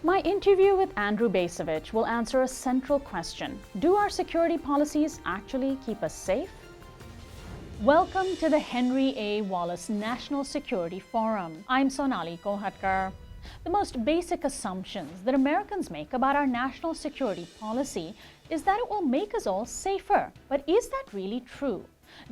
My interview with Andrew Bacevich will answer a central question. Do our security policies actually keep us safe? Welcome to the Henry A. Wallace National Security Forum. I'm Sonali Kohatkar. The most basic assumptions that Americans make about our national security policy is that it will make us all safer. But is that really true?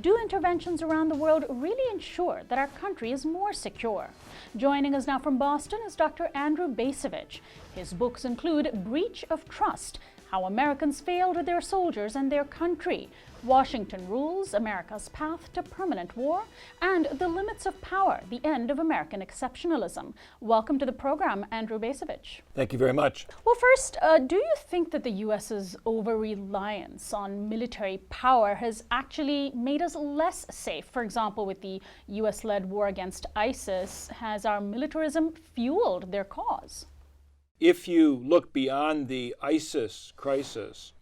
Do interventions around the world really ensure that our country is more secure? Joining us now from Boston is Dr. Andrew Bacevich. His books include Breach of Trust: How Americans Failed Their Soldiers and Their Country, Washington Rules, America's Path to Permanent War, and The Limits of Power: The End of American Exceptionalism. Welcome to the program, Andrew Bacevich. Thank you very much. Well, first, do you think that the U.S.'s over-reliance on military power has actually made us less safe? For example, with the U.S.-led war against ISIS, has our militarism fueled their cause? If you look beyond the ISIS crisis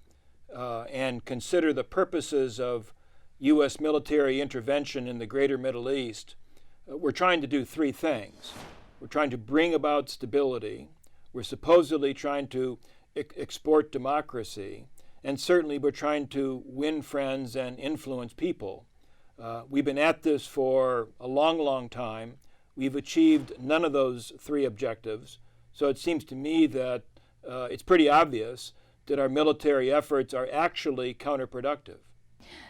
and consider the purposes of U.S. military intervention in the greater Middle East, we're trying to do three things. We're trying to bring about stability. We're supposedly trying to export democracy. And certainly we're trying to win friends and influence people. We've been at this for a long, long time. We've achieved none of those three objectives. So it seems to me that it's pretty obvious that our military efforts are actually counterproductive.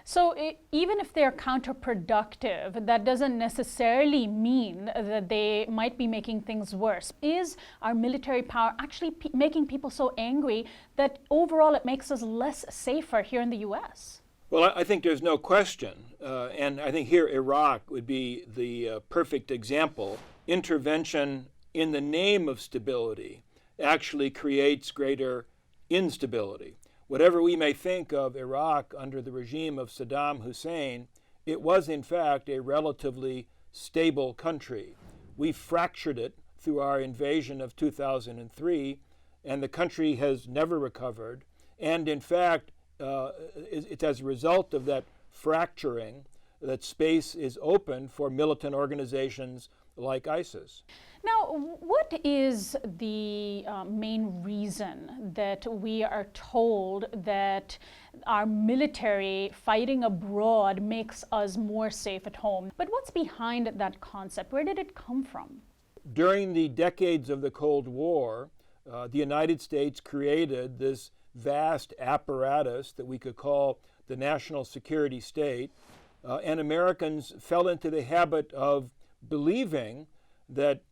So even if they're counterproductive, that doesn't necessarily mean that they might be making things worse. Is our military power actually making people so angry that overall it makes us less safer here in the U.S.? Well, I think there's no question. And I think here Iraq would be the perfect example. Intervention in the name of stability actually creates greater instability. Whatever we may think of Iraq under the regime of Saddam Hussein, it was in fact a relatively stable country. We fractured it through our invasion of 2003, and the country has never recovered. And in fact, it's as a result of that fracturing that space is open for militant organizations like ISIS. Now, what is the main reason that we are told that our military fighting abroad makes us more safe at home? But what's behind that concept? Where did it come from? During the decades of the Cold War, the United States created this vast apparatus that we could call the national security state, and Americans fell into the habit of believing that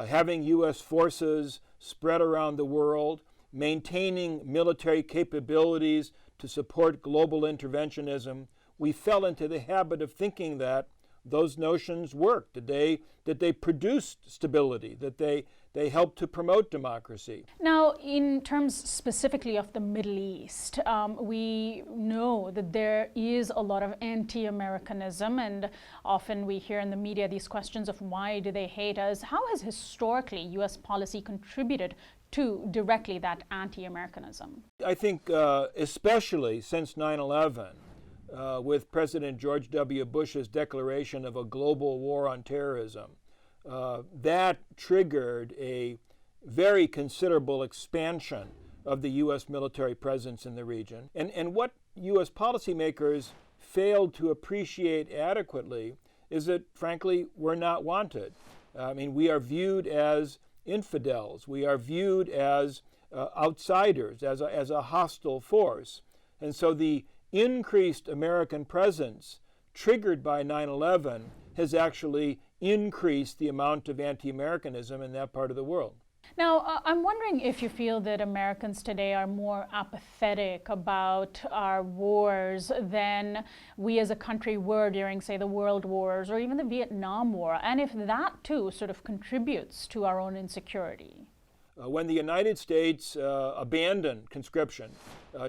having U.S. forces spread around the world, maintaining military capabilities to support global interventionism, we fell into the habit of thinking that those notions worked, that they produced stability, that they helped to promote democracy. Now, in terms specifically of the Middle East, we know that there is a lot of anti-Americanism, and often we hear in the media these questions of why do they hate us? How has historically U.S. policy contributed to directly that anti-Americanism? I think especially since 9/11, with President George W. Bush's declaration of a global war on terrorism, that triggered a very considerable expansion of the U.S. military presence in the region. And what U.S. policymakers failed to appreciate adequately is that, frankly, we're not wanted. I mean, we are viewed as infidels. We are viewed as outsiders, as a hostile force. And so the increased American presence triggered by 9/11 has actually increased the amount of anti-Americanism in that part of the world. Now, I'm wondering if you feel that Americans today are more apathetic about our wars than we as a country were during, say, the World Wars or even the Vietnam War, and if that too sort of contributes to our own insecurity. When the United States abandoned conscription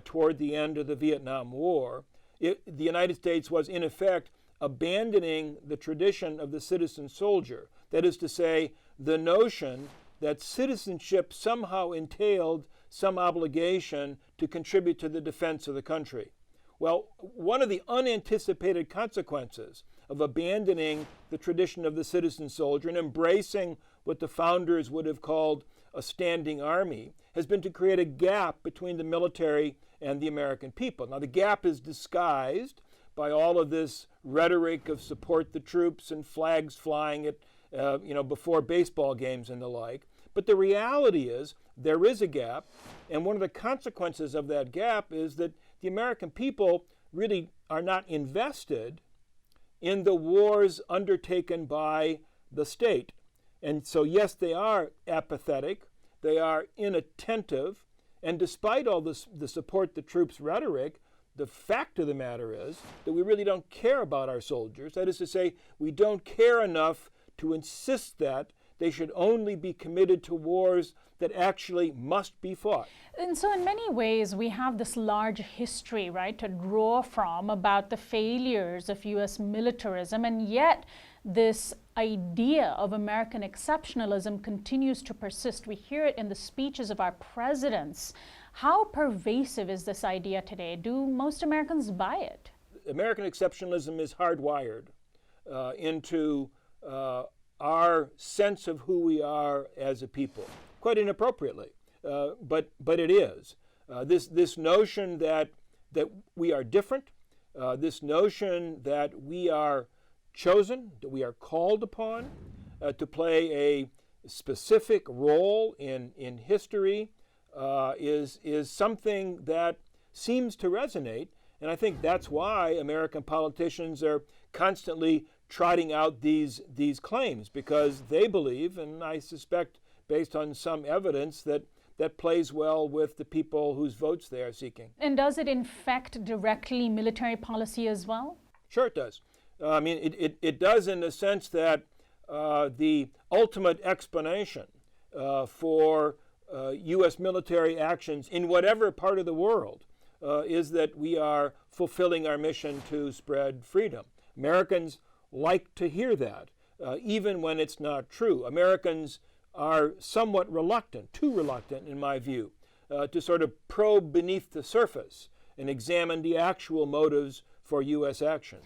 toward the end of the Vietnam War, the United States was in effect abandoning the tradition of the citizen soldier. That is to say, the notion that citizenship somehow entailed some obligation to contribute to the defense of the country. Well, one of the unanticipated consequences of abandoning the tradition of the citizen soldier and embracing what the founders would have called a standing army has been to create a gap between the military and the American people. Now, the gap is disguised by all of this rhetoric of support the troops and flags flying at, before baseball games and the like. But the reality is there is a gap, and one of the consequences of that gap is that the American people really are not invested in the wars undertaken by the state. And so, yes, they are apathetic, they are inattentive, and despite all this, the support the troops rhetoric, the fact of the matter is that we really don't care about our soldiers. That is to say, we don't care enough to insist that they should only be committed to wars that actually must be fought. And so in many ways, we have this large history, right, to draw from about the failures of U.S. militarism, and yet this idea of American exceptionalism continues to persist. We hear it in the speeches of our presidents. How pervasive is this idea today? Do most Americans buy it? American exceptionalism is hardwired into our sense of who we are as a people, quite inappropriately, but it is. This notion that we are different, this notion that we are chosen, that we are called upon to play a specific role in history is something that seems to resonate, and I think that's why American politicians are constantly trotting out these claims, because they believe, and I suspect based on some evidence, that plays well with the people whose votes they are seeking. And does it infect directly military policy as well? Sure it does. I mean, it does in the sense that the ultimate explanation for U.S. military actions in whatever part of the world is that we are fulfilling our mission to spread freedom. Americans like to hear that, even when it's not true. Americans are somewhat reluctant, too reluctant in my view, to sort of probe beneath the surface and examine the actual motives for U.S. action.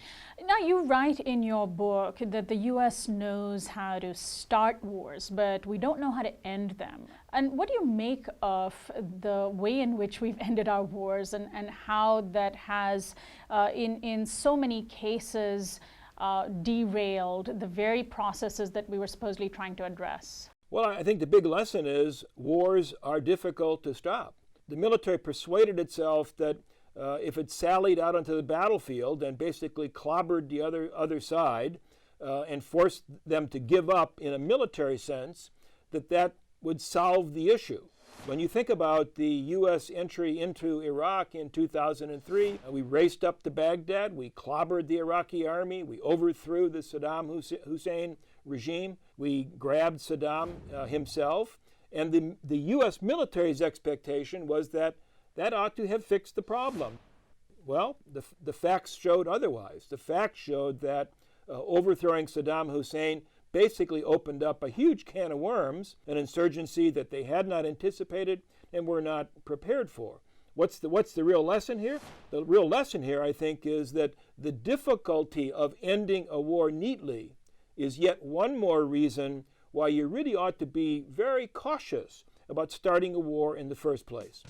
Now, you write in your book that the U.S. knows how to start wars, but we don't know how to end them. And what do you make of the way in which we've ended our wars, and how that has, in so many cases, derailed the very processes that we were supposedly trying to address? Well, I think the big lesson is wars are difficult to stop. The military persuaded itself that if it sallied out onto the battlefield and basically clobbered the other side and forced them to give up in a military sense, that would solve the issue. When you think about the U.S. entry into Iraq in 2003, we raced up to Baghdad, we clobbered the Iraqi army, we overthrew the Saddam Hussein regime, we grabbed Saddam himself, and the U.S. military's expectation was that ought to have fixed the problem. Well, the facts showed otherwise. The facts showed that overthrowing Saddam Hussein basically opened up a huge can of worms, an insurgency that they had not anticipated and were not prepared for. What's the real lesson here? The real lesson here, I think, is that the difficulty of ending a war neatly is yet one more reason why you really ought to be very cautious about starting a war in the first place.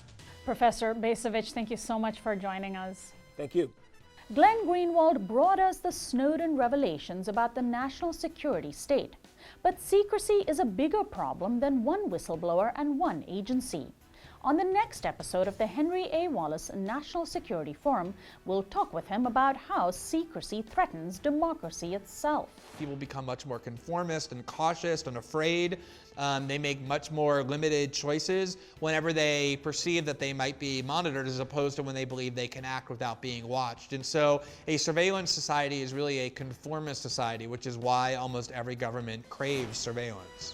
Professor Bacevich, thank you so much for joining us. Thank you. Glenn Greenwald brought us the Snowden revelations about the national security state. But secrecy is a bigger problem than one whistleblower and one agency. On the next episode of the Henry A. Wallace National Security Forum, we'll talk with him about how secrecy threatens democracy itself. People become much more conformist and cautious and afraid. They make much more limited choices whenever they perceive that they might be monitored, as opposed to when they believe they can act without being watched. And so a surveillance society is really a conformist society, which is why almost every government craves surveillance.